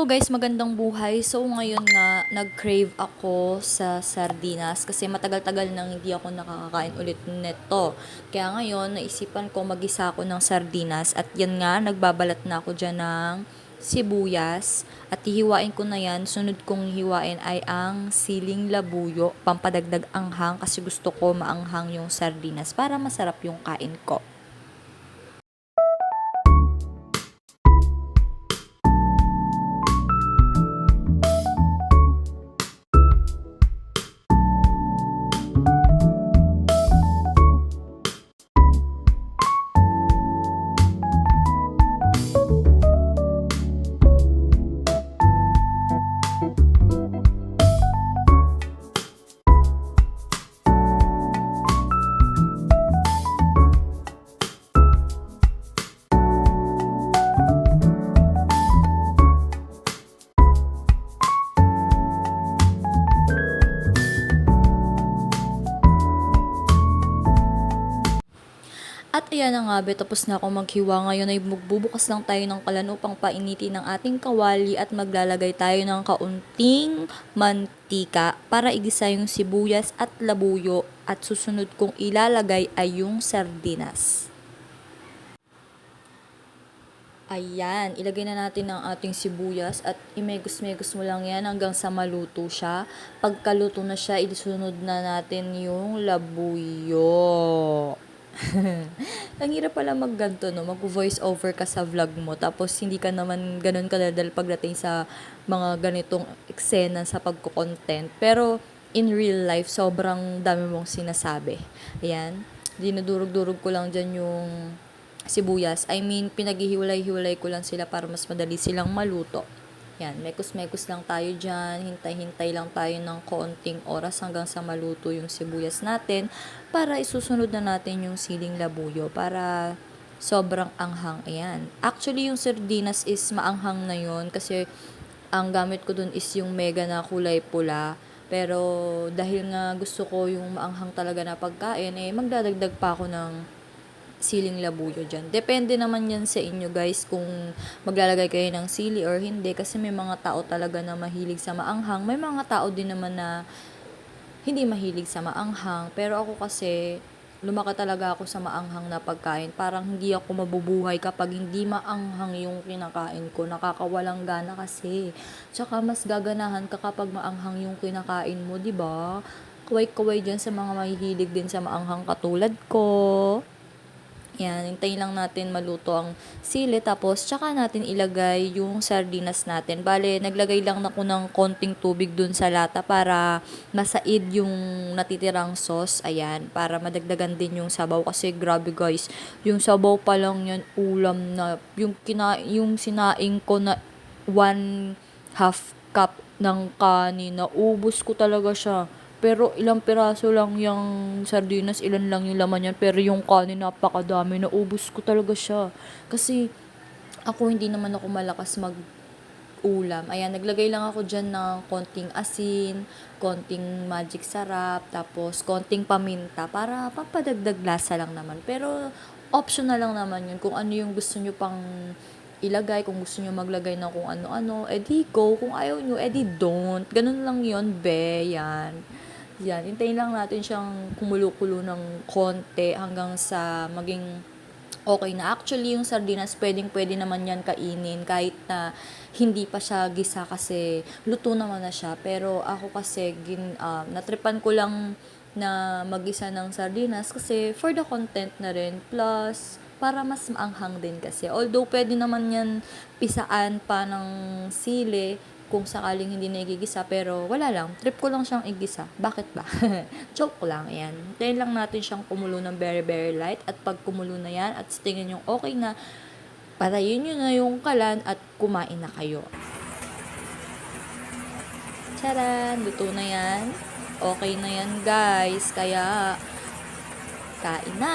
Hello guys, magandang buhay. So ngayon nga, nag-crave ako sa sardinas kasi matagal-tagal nang hindi ako nakakakain ulit nito. Kaya ngayon, naisipan ko mag-isa ako ng sardinas at yan nga, nagbabalat na ako dyan ng sibuyas at hihiwain ko na yan. Sunod kong hiwain ay ang siling labuyo, pampadagdag anghang kasi gusto ko maanghang yung sardinas para masarap yung kain ko. At ayan na nga be, tapos na ako maghiwa. Ngayon ay magbubukas lang tayo ng kalan upang painitin ng ating kawali at maglalagay tayo ng kaunting mantika para igisa yung sibuyas at labuyo at susunod kong ilalagay ay yung sardinas. Ayan, ilagay na natin ang ating sibuyas at imegos-megos mo lang yan hanggang sa maluto siya. Pagkaluto na siya, isunod na natin yung labuyo. Ang hirap pala magganto, no? Mag-voice over ka sa vlog mo, tapos hindi ka naman ganun kadadal pagdating sa mga ganitong eksena sa pagko-content. Pero, in real life, sobrang dami mong sinasabi. Ayan. Dinudurog-durog ko lang dyan yung sibuyas. I mean, pinaghihiwalay-hiwalay ko lang sila para mas madali silang maluto. Yan, mekos-mekos lang tayo dyan, hintay-hintay lang tayo ng konting oras hanggang sa maluto yung sibuyas natin para isusunod na natin yung siling labuyo para sobrang anghang. Ayan. Actually, yung sardinas is maanghang na yun kasi ang gamit ko dun is yung mega na kulay pula. Pero dahil nga gusto ko yung maanghang talaga na pagkain, magdadagdag pa ako ng siling labuyo dyan. Depende naman yan sa inyo guys kung maglalagay kayo ng sili or hindi kasi may mga tao talaga na mahilig sa maanghang. May mga tao din naman na hindi mahilig sa maanghang. Pero ako kasi lumaki talaga ako sa maanghang na pagkain. Parang hindi ako mabubuhay kapag hindi maanghang yung kinakain ko. Nakakawalang gana kasi. Tsaka mas gaganahan ka kapag maanghang yung kinakain mo, 'di ba? Kaway-kaway dyan sa mga mahihilig din sa maanghang katulad ko. Yan, hintayin lang natin maluto ang sili tapos tsaka natin ilagay yung sardinas natin. Bale, naglagay lang ako ng konting tubig dun sa lata para masaid yung natitirang sauce. Ayan, para madagdagan din yung sabaw kasi grabe guys, yung sabaw pa lang yan ulam na yung sinaing ko na 1/2 cup ng kanin na ubos ko talaga siya. Pero ilang piraso lang yung sardinas, ilan lang yung laman yan. Pero yung kanin napakadami, naubos ko talaga siya. Kasi ako hindi naman ako malakas mag-ulam. Ayan, naglagay lang ako dyan ng konting asin, konting magic sarap, tapos konting paminta para papadagdag lasa lang naman. Pero optional lang naman yun kung ano yung gusto nyo pang ilagay. Kung gusto nyo maglagay ng kung ano-ano, edi go. Kung ayaw nyo, edi don't. Ganun lang yun, be. Yan. Yan, hintayin lang natin siyang kumulo-kulo ng konti hanggang sa maging okay na. Actually, yung sardinas, pwedeng-pwede naman yan kainin kahit na hindi pa siya gisa kasi luto naman na siya. Pero ako kasi, natripan ko lang na mag-isa ng sardinas kasi for the content na rin. Plus, para mas maanghang din kasi. Although, pwede naman yan pisaan pa ng sili kung sakaling hindi na igigisa, pero wala lang, trip ko lang siyang igisa. Bakit ba? Joke lang, yan. Hintayin lang natin siyang kumulo ng very very light at pag kumulo na yan at tingin yung okay na, patayin nyo na yung kalan at kumain na kayo. Charan! Luto na yan. Okay na yan guys, kaya kain na!